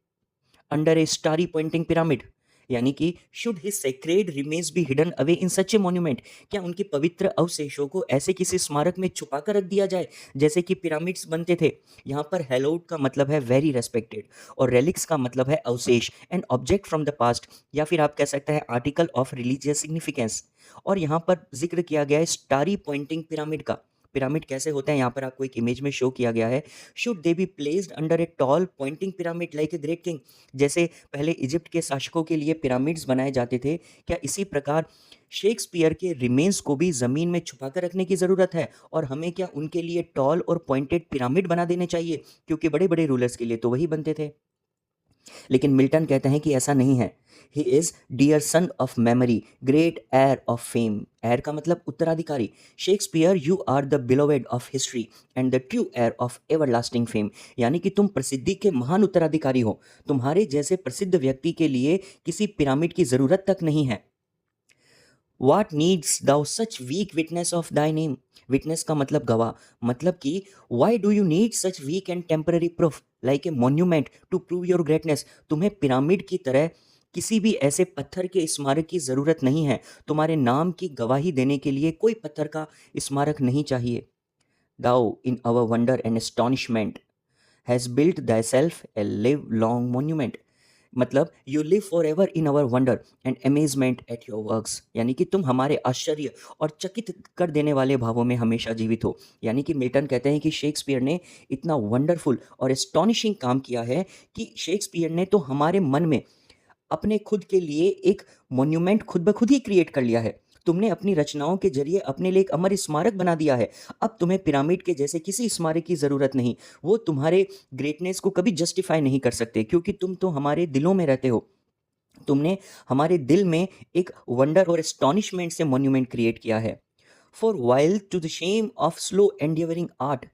under a starry pointing pyramid, यानी कि should his sacred remains be hidden away in such a monument. क्या उनके पवित्र अवशेषों को ऐसे किसी स्मारक में छुपा कर रख दिया जाए जैसे कि पिरामिड्स बनते थे। यहाँ पर हेलोड का मतलब है वेरी रेस्पेक्टेड और रेलिक्स का मतलब है अवशेष, an object from the past, या फिर आप कह सकते हैं आर्टिकल ऑफ रिलीजियस सिग्निफिकेंस। और यहाँ पर जिक्र किया गया है स्टारी पॉइंटिंग पिरामिड का। पिरामिड कैसे होते हैं यहाँ पर आपको एक इमेज में शो किया गया है। Should they be placed under a tall pointing pyramid like a great king. जैसे पहले इजिप्ट के शासकों के लिए पिरामिड्स बनाए जाते थे, क्या इसी प्रकार शेक्सपियर के रिमेन्स को भी ज़मीन में छुपा कर रखने की ज़रूरत है और हमें क्या उनके लिए टॉल और पॉइंटेड पिरामिड बना देने चाहिए, क्योंकि बड़े बड़े रूलर्स के लिए तो वही बनते थे। लेकिन मिल्टन कहते हैं कि ऐसा नहीं है। He is dear son of memory great heir of fame. Heir का मतलब उत्तराधिकारी। Shakespeare you are the beloved of history and the true heir of everlasting fame, यानी कि तुम प्रसिद्धि के महान उत्तराधिकारी हो। तुम्हारे जैसे प्रसिद्ध व्यक्ति के लिए किसी पिरामिड की जरूरत तक नहीं है। What needs thou such weak witness of thy name? Witness का मतलब गवाह, मतलब कि why do you need such weak and temporary proof like a monument to prove your greatness? तुम्हें पिरामिड की तरह किसी भी ऐसे पत्थर के स्मारक की ज़रूरत नहीं है। तुम्हारे नाम की गवाही देने के लिए कोई पत्थर का स्मारक नहीं चाहिए। Thou in our wonder and astonishment has built thyself a live long monument। मतलब you live for ever in our wonder and amazement at your works, यानी कि तुम हमारे आश्चर्य और चकित कर देने वाले भावों में हमेशा जीवित हो। यानी कि मिल्टन कहते हैं कि शेक्सपियर ने इतना वंडरफुल और एस्टॉनिशिंग काम किया है कि शेक्सपियर ने तो हमारे मन में अपने खुद के लिए एक मॉन्यूमेंट खुद ब खुद ही क्रिएट कर लिया है। तुमने अपनी रचनाओं के जरिए अपने लिए एक अमर स्मारक बना दिया है। अब तुम्हें पिरामिड के जैसे किसी स्मारक की ज़रूरत नहीं। वो तुम्हारे ग्रेटनेस को कभी जस्टिफाई नहीं कर सकते, क्योंकि तुम तो हमारे दिलों में रहते हो। तुमने हमारे दिल में एक वंडर और एस्टॉनिशमेंट से मॉन्यूमेंट क्रिएट किया है। For while to the shame of slow endeavouring art.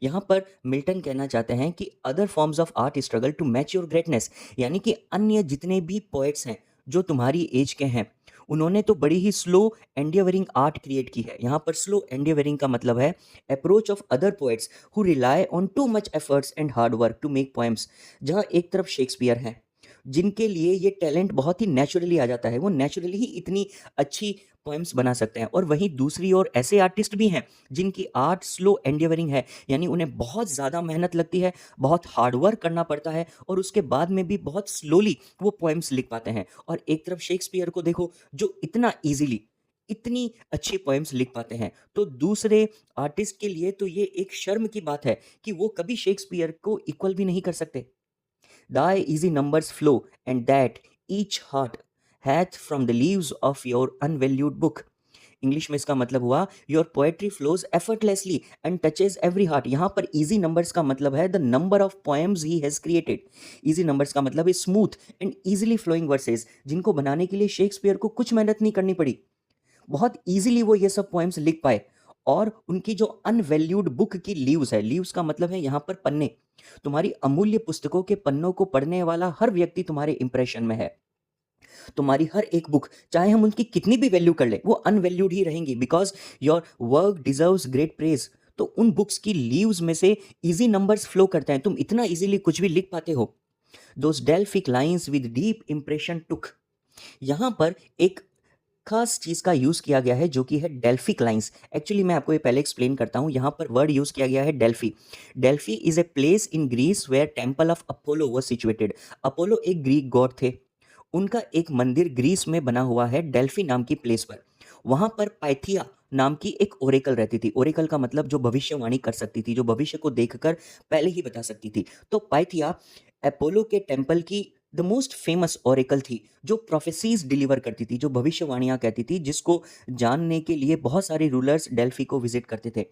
यहाँ पर मिल्टन कहना चाहते हैं कि other forms of art struggle to match your greatness, यानी कि अन्य जितने भी पोएट्स हैं जो तुम्हारी एज के हैं, उन्होंने तो बड़ी ही स्लो एंडिवरिंग आर्ट क्रिएट की है। यहाँ पर स्लो एंडिवरिंग का मतलब है approach of other poets who rely on too much efforts and hard work to make poems. जहाँ एक तरफ शेक्सपियर हैं जिनके लिए ये टैलेंट बहुत ही नेचुरली आ जाता है, वो नेचुरली ही इतनी अच्छी पोएम्स बना सकते हैं, और वहीं दूसरी ओर ऐसे आर्टिस्ट भी हैं जिनकी आर्ट स्लो एंडिवरिंग है, यानी उन्हें बहुत ज़्यादा मेहनत लगती है, बहुत हार्ड वर्क करना पड़ता है और उसके बाद में भी बहुत स्लोली वो पोएम्स लिख पाते हैं। और एक तरफ शेक्सपियर को देखो जो इतना ईजिली इतनी अच्छी पोएम्स लिख पाते हैं, तो दूसरे आर्टिस्ट के लिए तो ये एक शर्म की बात है कि वो कभी शेक्सपियर को इक्वल भी नहीं कर सकते। Thy easy numbers flow, and that each heart hath from the leaves of your unvalued book। English में इसका मतलब हुआ your poetry flows effortlessly and touches every heart. यहाँ पर इजी नंबर्स का मतलब है the number of poems he has created. Easy numbers का मतलब है smooth and easily flowing verses, जिनको बनाने के लिए शेक्सपियर को कुछ मेहनत नहीं करनी पड़ी, बहुत इजीली वो ये सब पोएम्स लिख पाए। और उनकी जो अनवैल्यूड बुक की लीव्स है, लीव्स का मतलब है यहाँ पर पन्ने, तुम्हारी अमूल्य पुस्तकों के पन्नों को पढ़ने वाला हर व्यक्ति तुम्हारे इंप्रेशन में है। तुम्हारी हर एक बुक, चाहे हम उनकी कितनी भी वैल्यू कर ले, वो अनवैल्यूड ही रहेंगी because your work deserves great praise. तो उन बुक्स की लीव्स में से इजी नंबर्स फ्लो करते हैं, तुम इतना इजीली कुछ भी लिख पाते हो। Those Delphic lines with deep impression took. यहां पर एक खास चीज का यूज किया गया है जो कि है डेल्फिक लाइंस। एक्चुअली मैं आपको ये पहले एक्सप्लेन करता हूं। यहां पर वर्ड यूज किया गया है Delphi. Delphi is a place in Greece where temple of Apollo was situated. Apollo एक ग्रीक गॉड थे, उनका एक मंदिर ग्रीस में बना हुआ है डेल्फी नाम की प्लेस पर। वहां पर पाइथिया नाम की एक ओरेकल रहती थी। ओरेकल का मतलब जो भविष्यवाणी कर सकती थी, जो भविष्य को देखकर पहले ही बता सकती थी। तो पाइथिया अपोलो के टेम्पल की द मोस्ट फेमस ओरेकल थी, जो प्रोफेसीज डिलीवर करती थी, जो भविष्यवाणियां कहती थी, जिसको जानने के लिए बहुत सारे रूलर्स डेल्फी को विजिट करते थे।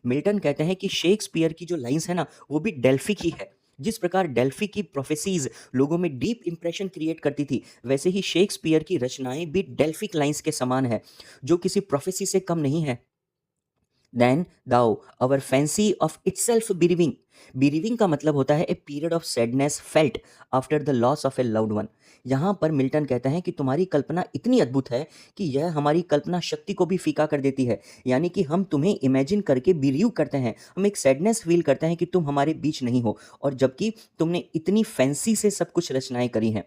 मिल्टन कहते हैं कि शेक्सपियर की जो लाइंस है ना, वो भी डेल्फिक ही है। जिस प्रकार डेल्फी की प्रोफेसीज लोगों में डीप इंप्रेशन क्रिएट करती थी, वैसे ही शेक्सपियर की रचनाएं भी डेल्फिक लाइंस के समान है, जो किसी प्रोफेसी से कम नहीं है। Then thou our fancy of itself bereaving। bereaving का मतलब होता है a period of sadness felt after the loss of a loved one। यहाँ पर मिल्टन कहता है कि तुम्हारी कल्पना इतनी अद्भुत है कि यह हमारी कल्पना शक्ति को भी फीका कर देती है। यानी कि हम तुम्हें इमेजिन करके बिरीव करते हैं, हम एक सैडनेस फील करते हैं कि तुम हमारे बीच नहीं हो, और जबकि तुमने इतनी फैंसी से सब कुछ रचनाएं करी हैं।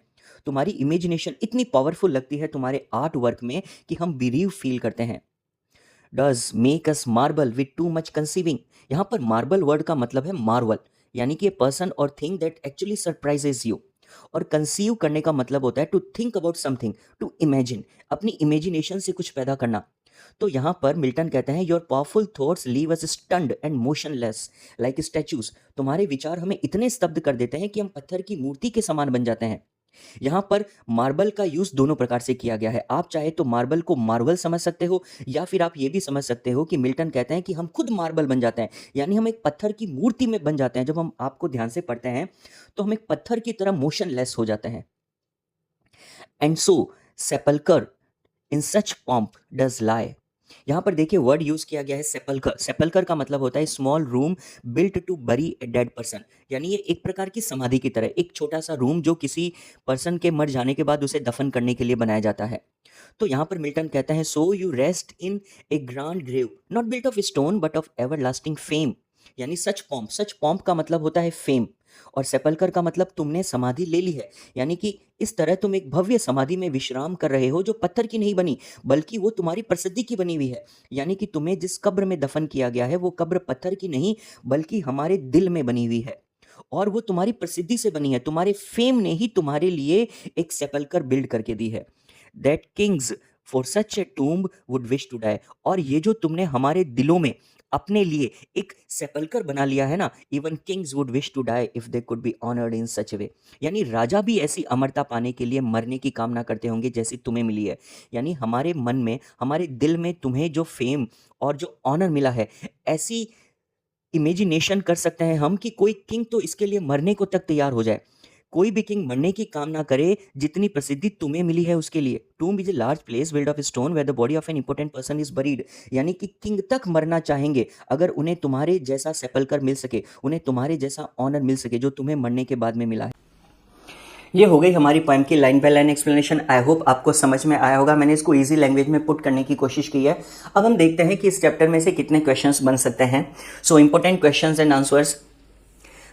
तुम्हारी इमेजिनेशन इतनी पावरफुल लगती है तुम्हारे आर्ट वर्क में कि हम बिरीव फील करते हैं। Does make us marvel with too much conceiving। यहाँ पर मार्बल वर्ड का मतलब है मार्वल, यानी कि पर्सन और thing that actually surprises you. और कंसीव करने का मतलब होता है to think about something, to imagine, अपनी इमेजिनेशन से कुछ पैदा करना। तो यहाँ पर मिल्टन कहते हैं your powerful thoughts leave us stunned and motionless like statues. तुम्हारे विचार हमें इतने स्तब्ध कर देते हैं कि हम पत्थर की मूर्ति के समान बन जाते हैं। यहाँ पर मार्बल का यूज दोनों प्रकार से किया गया है। आप चाहे तो मार्बल को मार्वल समझ सकते हो, या फिर आप ये भी समझ सकते हो कि मिल्टन कहते हैं कि हम खुद मार्बल बन जाते हैं, यानी हम एक पत्थर की मूर्ति में बन जाते हैं। जब हम आपको ध्यान से पढ़ते हैं तो हम एक पत्थर की तरह मोशनलेस हो जाते हैं। And so sepulchre in such pomp does lie. यहाँ पर देखिए वर्ड यूज किया गया है सेपल्कर। सेपल्कर का मतलब होता है small room built to bury a dead person, यानी ये एक प्रकार की समाधि की तरह, एक छोटा सा रूम जो किसी पर्सन के मर जाने के बाद उसे दफन करने के लिए बनाया जाता है। तो यहाँ पर मिल्टन कहता है so you rest in a grand grave not built of stone but of everlasting fame. यानी सच पॉम्प, सच पॉम्प का मतलब होता है फेम, और सेपल्कर का मतलब तुमने समाधि ले ली है, यानी कि इस तरह तुम एक भव्य समाधि में विश्राम कर रहे हो जो पत्थर की नहीं बनी, बल्कि वो तुम्हारी प्रसिद्धि की बनी हुई है। यानी कि तुम्हें जिस कब्र में दफन किया गया है वो कब्र पत्थर की नहीं बल्कि हमारे दिल में बनी हुई है, और वो तुम्हारी प्रसिद्धि से बनी है। तुम्हारे फेम ने ही तुम्हारे लिए एक सेपल्कर बिल्ड करके दी है। That kings for such a tomb would wish to die. और ये जो तुमने हमारे दिलों में अपने लिए एक सेपल्कर बना लिया है ना, even kings would wish to die if they could be honoured in such way. यानी राजा भी ऐसी अमरता पाने के लिए मरने की कामना करते होंगे जैसी तुम्हें मिली है। यानी हमारे मन में, हमारे दिल में तुम्हें जो फेम और जो ऑनर मिला है, ऐसी इमेजिनेशन कर सकते हैं हम कि कोई किंग तो इसके लिए मरने को तक तैयार हो जाए। कोई भी किंग मरने की काम ना करे जितनी प्रसिद्धि तुम्हें मिली है उसके लिए। Tomb is a large place build of stone where the body of an important person is buried. यानी कि किंग तक मरना चाहेंगे अगर उन्हें तुम्हारे जैसा सेपल्कर मिल सके, उन्हें तुम्हारे जैसा ऑनर मिल सके जो तुम्हें मरने के बाद में मिला है। ये हो गई हमारी पोएम की line by line explanation. I hope आपको समझ में आया होगा। मैंने इसको इजी लैंग्वेज में पुट करने की कोशिश की है। अब हम देखते हैं कि इस चैप्टर में से कितने क्वेश्चंस बन सकते हैं। So important questions and answers.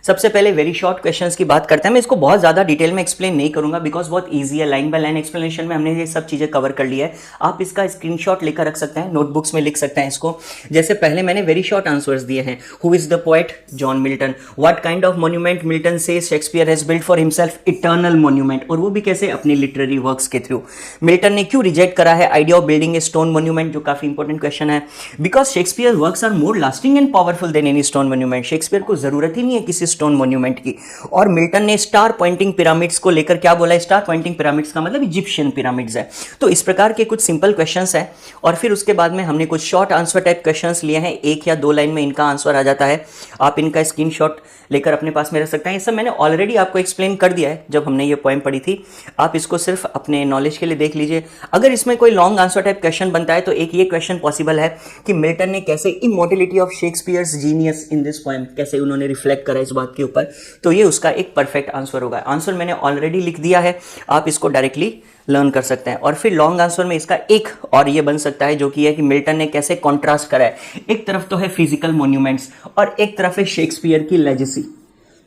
सबसे पहले वेरी शॉर्ट क्वेश्चंस की बात करते हैं। मैं इसको बहुत ज़्यादा डिटेल में एक्सप्लेन नहीं करूंगा बिकॉज बहुत ईजी है। लाइन बाय लाइन एक्सप्लेनेशन में हमने ये सब चीज़ें कवर कर लिया है। आप इसका स्क्रीनशॉट लेकर रख सकते हैं, नोटबुक्स में लिख सकते हैं इसको। जैसे पहले मैंने वेरी शॉर्ट आंसर्स दिए हैं। Who is the poet? John Milton. What kind of monument Milton says Shakespeare has built for himself? Eternal monument. और वो भी कैसे? अपनी लिटरेरी वर्क्स के थ्रू। मिल्टन ने क्यों रिजेक्ट करा है idea of building a stone monument, जो काफी इंपॉर्टेंट क्वेश्चन है। Because Shakespeare works are more lasting and powerful than any stone monument. Shakespeare को जरूरत ही नहीं है किसी स्टोन मॉन्यूमेंट की। और मिल्टन ने स्टार पॉइंटिंग पिरामिड्स को लेकर क्या बोला है? स्टार पॉइंटिंग पिरामिड्स का मतलब इजिप्शियन पिरामिड्स है। तो इस प्रकार के कुछ सिंपल क्वेश्चंस हैं और फिर उसके बाद में हमने कुछ शॉर्ट आंसर टाइप क्वेश्चंस लिए हैं, 1 या 2 लाइन में इनका आंसर आ जाता है। आप इनका स्क्रीनशॉट लेकर अपने पास में रख सकते हैं। ये सब मैंने ऑलरेडी आपको एक्सप्लेन कर दिया है जब हमने ये पोएम पढ़ी थी। आप इसको सिर्फ अपने नॉलेज के लिए देख लीजिए। अगर इसमें कोई लॉन्ग आंसर टाइप क्वेश्चन बनता है तो एक ये क्वेश्चन पॉसिबल है कि मिल्टन ने कैसे immortality of Shakespeare's genius in this poem, कैसे उन्होंने रिफ्लेक्ट करा इस बात के ऊपर, तो ये उसका एक परफेक्ट आंसर होगा। आंसर मैंने ऑलरेडी लिख दिया है, आप इसको डायरेक्टली लर्न कर सकते हैं। और फिर लॉन्ग आंसर में इसका एक और ये बन सकता है जो कि है कि मिल्टन ने कैसे कॉन्ट्रास्ट करा है। एक तरफ तो है फिजिकल मॉन्यूमेंट्स और एक तरफ है शेक्सपियर की लेजेसी,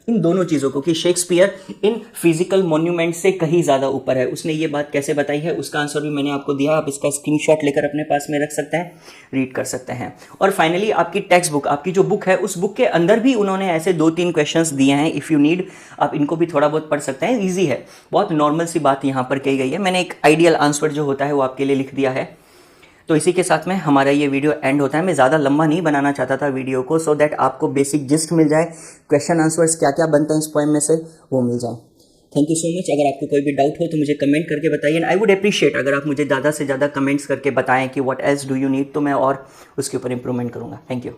इन दोनों चीज़ों को, कि शेक्सपियर इन फिजिकल मॉन्यूमेंट से कहीं ज़्यादा ऊपर है। उसने ये बात कैसे बताई है उसका आंसर भी मैंने आपको दिया। आप इसका स्क्रीनशॉट लेकर अपने पास में रख सकते हैं, रीड कर सकते हैं। और फाइनली आपकी टेक्स्ट बुक, आपकी जो बुक है उस बुक के अंदर भी उन्होंने ऐसे 2-3 क्वेश्चंस दिए हैं। इफ़ यू नीड आप इनको भी थोड़ा बहुत पढ़ सकते हैं, ईजी है, बहुत नॉर्मल सी बात यहाँ पर कही गई है। मैंने एक आइडियल आंसर जो होता है वो आपके लिए लिख दिया है। तो इसी के साथ में हमारा ये वीडियो एंड होता है। मैं ज़्यादा लंबा नहीं बनाना चाहता था वीडियो को, सो दैट आपको बेसिक जिस्ट मिल जाए, क्वेश्चन आंसर्स क्या क्या बनते हैं इस पोएम में से वो मिल जाए। Thank you so much. अगर आपको कोई भी डाउट हो तो मुझे कमेंट करके बताइए। एंड आई वुड अप्रिशिएट अगर आप मुझे ज़्यादा से ज़्यादा कमेंट्स करके बताएं कि what else do you need, तो मैं और उसके ऊपर इंप्रूवमेंट करूँगा। Thank you.